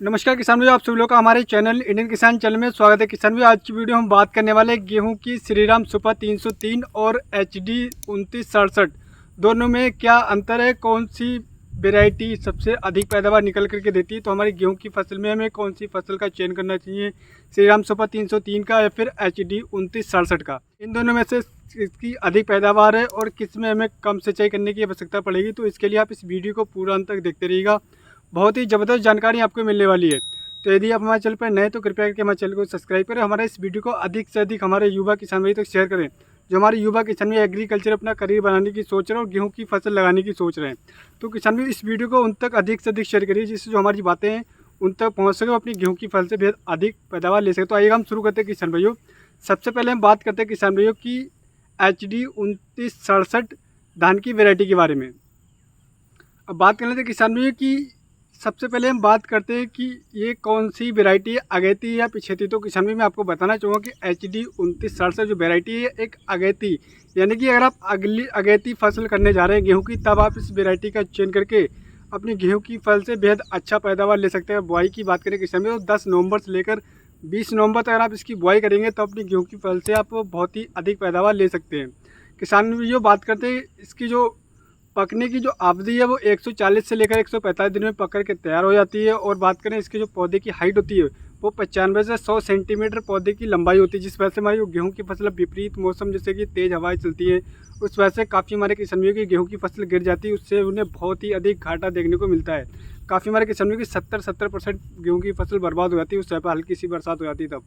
नमस्कार किसान भाई, आप सभी लोग का हमारे चैनल इंडियन किसान चैनल में स्वागत है। किसान भाई, आज की वीडियो हम बात करने वाले गेहूं की श्रीराम सुपर 303 और HD 2967 दोनों में क्या अंतर है, कौन सी वैरायटी सबसे अधिक पैदावार निकल करके देती है। तो हमारी गेहूं की फसल में हमें कौन सी फसल का चयन करना चाहिए, श्रीराम सुपर 303 का या फिर HD 2967 का। इन दोनों में से इसकी अधिक पैदावार है और किस में हमें कम सिंचाई करने की आवश्यकता पड़ेगी। तो इसके लिए आप इस वीडियो को पूरा अंत तक देखते रहिएगा, बहुत ही ज़बरदस्त जानकारी आपको मिलने वाली है। तो यदि आप हमारे चैनल पर नए तो कृपया करके हमारे चैनल को सब्सक्राइब करें, हमारे इस वीडियो को अधिक से अधिक हमारे युवा किसान भाई तक शेयर करें जो हमारे युवा किसान भाई एग्रीकल्चर अपना करियर बनाने की सोच रहे हैं और गेहूं की फसल लगाने की सोच रहे हैं। तो किसान भाई इस वीडियो को उन तक अधिक से अधिक शेयर करिए जिससे जो हमारी बातें हैं उन तक पहुँच सके, अपनी गेहूँ की फसल से बेहद अधिक पैदावार ले सके। तो आइएगा हम शुरू करते हैं किसान भाइयों। सबसे पहले हम बात करते हैं किसान भाइयों की HD 2967 धान की वेराइटी के बारे में। अब बात कर लेते हैं किसान भाइयों की, सबसे पहले हम बात करते हैं कि ये कौन सी वैरायटी है, अगैती या पिछेती। तो किसान भाई मैं आपको बताना चाहूँगा कि HD 2967 जो वैरायटी है एक अगैती, यानी कि अगर आप अगली अगैती फसल करने जा रहे हैं गेहूं की, तब आप इस वैरायटी का चयन करके अपनी गेहूं की फसल से बेहद अच्छा पैदावार ले सकते हैं। बुआई की बात करें किसान भाई तो 10 नवंबर से लेकर 20 नवंबर तक अगर आप इसकी बुआई करेंगे तो अपनी गेहूँ की फसल से आप बहुत ही अधिक पैदावार ले सकते हैं। किसान भाई बात करते हैं इसकी जो पकने की जो अवधि है वो 140 से लेकर 145 दिन में पक कर के तैयार हो जाती है। और बात करें इसके जो पौधे की हाइट होती है वो 95 से 100 सेंटीमीटर पौधे की लंबाई होती है, जिस वजह से हमारी गेहूं की फसल विपरीत मौसम जैसे कि तेज़ हवाएं चलती है उस वजह से काफ़ी हमारे किसानों की गेहूं की फसल गिर जाती है, उससे उन्हें बहुत ही अधिक घाटा देखने को मिलता है। काफ़ी हमारे किसानों की 70% गेहूँ की फसल बर्बाद हो जाती है उस समय पर हल्की सी बरसात हो जाती है तब।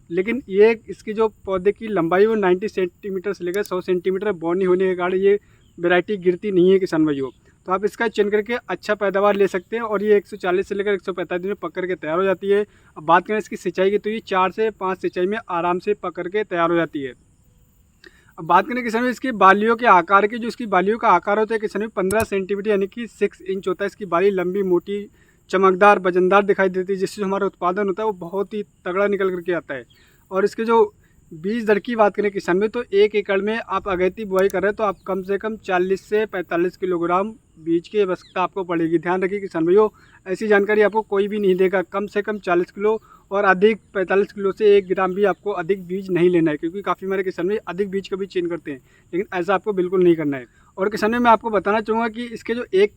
लेकिन ये इसकी जो पौधे की लंबाई वो 90 सेंटीमीटर से लेकर 100 सेंटीमीटर बौनी होने के कारण ये वैरायटी गिरती नहीं है किसान भाइयों। तो आप इसका चयन करके अच्छा पैदावार ले सकते हैं और ये 140 से लेकर 145 दिन में पक कर के तैयार हो जाती है। अब बात करें इसकी सिंचाई की तो ये 4 से 5 सिंचाई में आराम से पक कर के तैयार हो जाती है। अब बात करें किसान भाई इसकी बालियों के आकार की, जो इसकी बालियों का आकार होता है किसान भाई 15 सेंटीमीटर यानी कि 6 इंच होता है। इसकी बाली लंबी मोटी चमकदार वजनदार दिखाई देती है, जिससे जो हमारा उत्पादन होता है वो बहुत ही तगड़ा निकल करके आता है। और इसके जो बीज दर की बात करें किसान में तो 1 एकड़ में आप अगैती बुआई कर रहे हैं तो आप कम से कम 40 से 45 किलोग्राम बीज की आवश्यकता आपको पड़ेगी। ध्यान रखिए किसान भाइयों, ऐसी जानकारी आपको कोई भी नहीं देगा। कम से कम 40 किलो और अधिक 45 किलो से 1 ग्राम भी आपको अधिक बीज नहीं लेना है, क्योंकि काफ़ी हमारे किसान भाई अधिक बीज का भी चयन करते हैं, लेकिन ऐसा आपको बिल्कुल नहीं करना है। और किसान भाई मैं आपको बताना चाहूँगा कि इसके जो एक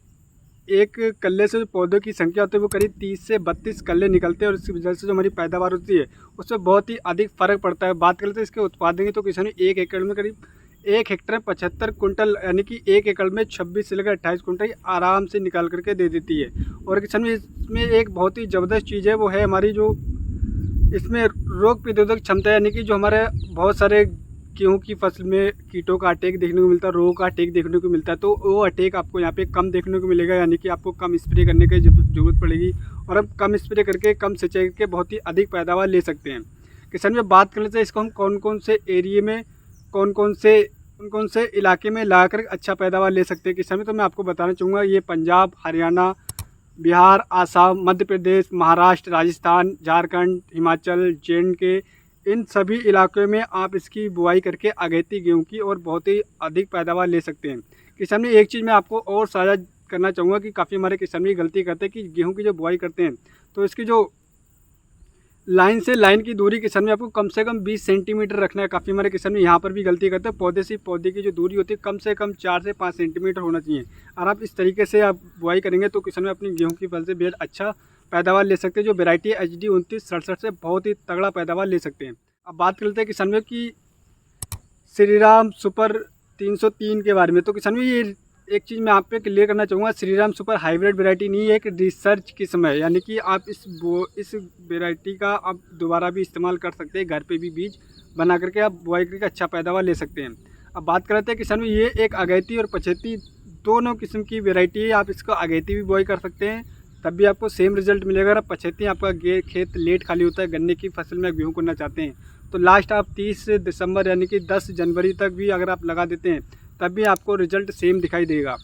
कल्ले से जो पौधों की संख्या होती है वो करीब 30 से 32 कल्ले निकलते हैं और इसकी वजह से जो हमारी पैदावार होती है उससे बहुत ही अधिक फ़र्क पड़ता है। बात करते हैं इसके उत्पादन की तो किसान 1 एकड़ में करीब 1 हेक्टर में 75 कुंटल यानी कि 1 एकड़ में 26 से लेकर 28 कुंटल आराम से निकाल करके दे देती है। और किसान इसमें एक बहुत ही ज़बरदस्त चीज़ है वो है हमारी जो इसमें रोग प्रतिरोधक क्षमता, यानी कि जो हमारे बहुत सारे गेहूँ की फसल में कीटों का अटैक देखने को मिलता है, रोग का अटैक देखने को मिलता है, तो वो अटैक आपको यहाँ पे कम देखने को मिलेगा, यानी कि आपको कम स्प्रे करने की ज़रूरत पड़ेगी और अब कम स्प्रे करके कम सिंचाई करके बहुत ही अधिक पैदावार ले सकते हैं। किसान में बात कर लेते हैं इसको हम कौन कौन से एरिए में कौन कौन से इलाके में ला कर अच्छा पैदावार ले सकते हैं किसान में। तो मैं आपको बताना चाहूँगा ये पंजाब, हरियाणा, बिहार, आसाम, मध्य प्रदेश, महाराष्ट्र, राजस्थान, झारखंड, हिमाचल, JNK, इन सभी इलाकों में आप इसकी बुआई करके अगैती गेहूं की और बहुत ही अधिक पैदावार ले सकते हैं। किसान में एक चीज़ मैं आपको और साझा करना चाहूँगा कि काफ़ी हमारे किसान भी गलती करते हैं कि गेहूं की जो बुआई करते हैं तो इसकी जो लाइन से लाइन की दूरी किसान में आपको कम से कम 20 सेंटीमीटर रखना है। काफ़ी हमारे किसान में यहाँ पर भी गलती करते हैं, पौधे से पौधे की जो दूरी होती है कम से कम 4 से 5 सेंटीमीटर होना चाहिए। और आप इस तरीके से आप बुआई करेंगे तो किसान में अपनी गेहूँ की फसल से बेहद अच्छा पैदावार ले सकते हैं। जो वेरायटी है HD 2967 से बहुत ही तगड़ा पैदावार ले सकते हैं। अब बात कर लेते हैं किसान में कि श्रीराम सुपर 303 के बारे में। तो किसान में ये एक चीज़ मैं आप पे क्लियर करना चाहूँगा, श्रीराम सुपर हाइब्रिड वैरायटी नहीं है, एक रिसर्च किस्म है, यानी कि आप इस वैरायटी का आप दोबारा भी इस्तेमाल कर सकते हैं, घर पे भी बीज बना करके आप बुआई करके अच्छा पैदावार ले सकते हैं। अब बात कर लेते हैं किसान में ये एक अगैती और पछेती दोनों किस्म की वैरायटी है। आप इसको अगैती भी बुआई कर सकते हैं तब भी आपको सेम रिजल्ट मिलेगा। अगर पछेती आपका खेत लेट खाली होता है, गन्ने की फसल में गेहूँ करना चाहते हैं तो लास्ट आप 30 दिसंबर यानी कि 10 जनवरी तक भी अगर आप लगा देते हैं तब भी आपको रिजल्ट सेम दिखाई देगा।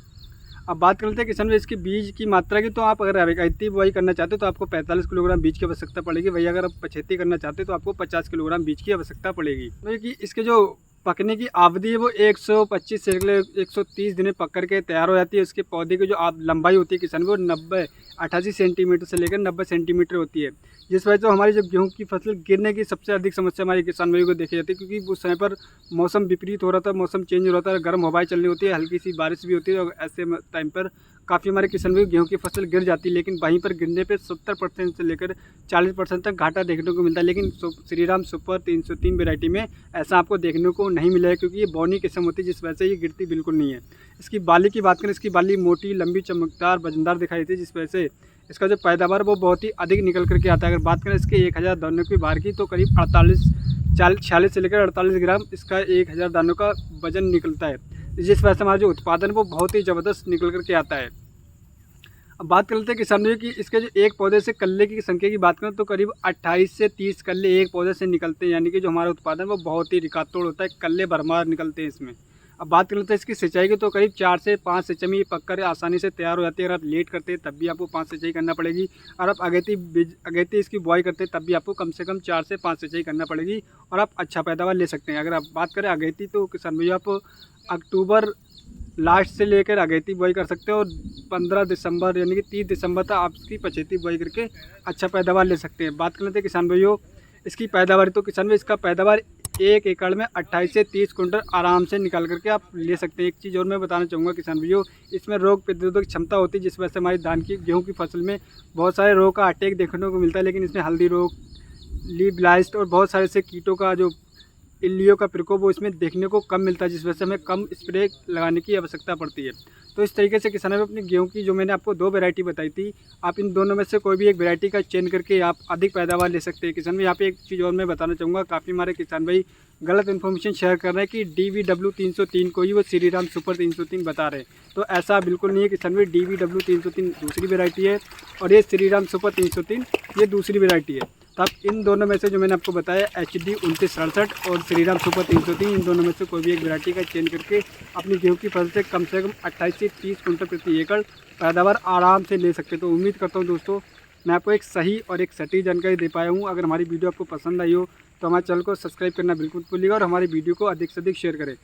अब बात कर लेते हैं किसान में इसकी बीज की मात्रा की। तो आप अगर अगैती बुआई करना चाहते हो तो आपको 45 किलोग्राम बीज की आवश्यकता पड़ेगी, वही अगर आप पछेती करना चाहते हो तो आपको 50 किलोग्राम बीज की आवश्यकता पड़ेगी। क्योंकि इसके जो पकने की अवधि है वो 125 से लेकर 130 दिन में पक कर के तैयार हो जाती है। उसके पौधे की जो आप लंबाई होती है किसान वो 88 सेंटीमीटर से लेकर 90 सेंटीमीटर होती है। जिस वजह से हमारी जो गेहूं की फसल गिरने की सबसे अधिक समस्या हमारे किसान भाइयों को देखी जाती है, क्योंकि उस समय पर मौसम विपरीत हो रहा था, मौसम चेंज हो रहा था, गर्म हवाएं चलनी होती है, हल्की सी बारिश भी होती है और ऐसे टाइम पर काफ़ी हमारे किसान भाई गेहूं की फसल गिर जाती है। लेकिन वहीं पर गिरने पे 70% से लेकर 40% तक घाटा देखने को मिलता है। लेकिन श्रीराम सुपर 303 वैरायटी में ऐसा आपको देखने को नहीं मिला है, क्योंकि ये बौनी किस्म होती है जिस वजह से ये गिरती बिल्कुल नहीं है। इसकी बाली की बात करें, इसकी बाली मोटी, लंबी, चमकदार, वजनदार दिखाई देती है, जिस वजह से इसका जो पैदावार वो बहुत ही अधिक निकल करके आता है। अगर बात करें इसके 1000 दानों की भार की, तो करीब 46 से लेकर 48 ग्राम इसका 1000 दानों का वजन निकलता है, जिस वजह से हमारा जो उत्पादन वो बहुत ही ज़बरदस्त निकल करके आता है। अब बात कर लेते हैं किसान भाइयों की इसके जो एक पौधे से कल्ले की संख्या की बात करें तो करीब 28 से 30 कल्ले एक पौधे से निकलते हैं, यानी कि जो हमारा उत्पादन वो बहुत ही रिकातोड़ होता है, कल्ले भरमार निकलते हैं इसमें। अब बात कर लेते हैं इसकी सिंचाई की, तो करीब 4 से 5 सिंचाई में पक कर आसानी से तैयार हो जाती है। अगर आप लेट करते हैं तब भी आपको 5 सिंचाई करना पड़ेगी, और आप अगेती इसकी बुआई करते हैं तब भी आपको कम से कम 4 से 5 सिंचाई करना पड़ेगी, और आप अच्छा पैदावार ले सकते हैं। अगर आप बात करें अगेती, तो किसान भैया आप अक्टूबर लास्ट से लेकर अगेती बुआई कर सकते हो, और 15 दिसंबर यानी कि 30 दिसंबर तक आप इसकी पछेती बुआई करके अच्छा पैदावार ले सकते हैं। बात कर लेते हैं किसान भाइयों इसकी पैदावार, तो किसान भाई इसका पैदावार 1 एकड़ में 28 से 30 कुंटल आराम से निकाल करके आप ले सकते हैं। एक चीज़ और मैं बताना चाहूँगा किसान भाइयों, इसमें रोग प्रतिरोधक क्षमता होती है, जिस वजह से हमारी गेहूँ की फसल में बहुत सारे रोग का अटैक देखने को मिलता है। लेकिन इसमें हल्दी रोग, लीफ ब्लाइस्ट और बहुत सारे से कीटों का जो इल्लियों का प्रकोप वो इसमें देखने को कम मिलता है, जिस वजह से हमें कम स्प्रे लगाने की आवश्यकता पड़ती है। तो इस तरीके से किसानों ने अपनी गेहूं की जो मैंने आपको 2 वैरायटी बताई थी, आप इन दोनों में से कोई भी एक वैरायटी का चयन करके आप अधिक पैदावार ले सकते हैं। किसान भाई यहाँ पे एक चीज़ और मैं बताना चाहूँगा, काफ़ी हमारे किसान भाई गलत इन्फॉर्मेशन शेयर कर रहे हैं कि DVW 303 को ही वो श्रीराम सुपर 303 बता रहे हैं, तो ऐसा बिल्कुल नहीं है किसान भाई। DVW 303 दूसरी वैरायटी है और ये श्रीराम सुपर 303 ये दूसरी वैरायटी है। तो आप इन दोनों में से जो मैंने आपको बताया HD 2967 और श्रीराम सुपर 303, इन दोनों में से कोई भी एक वैरायटी का चेंज करके अपनी गेहूं की फसल से कम 28 से 30 कुंटल प्रति एकड़ पैदावार आराम से ले सकते। तो उम्मीद करता हूं दोस्तों मैं आपको एक सही और एक सटीक जानकारी दे पाया हूं। अगर हमारी वीडियो आपको पसंद आई हो तो हमारे चैनल को सब्सक्राइब करना बिल्कुल भूलिएगा और हमारी वीडियो को अधिक से अधिक शेयर करें।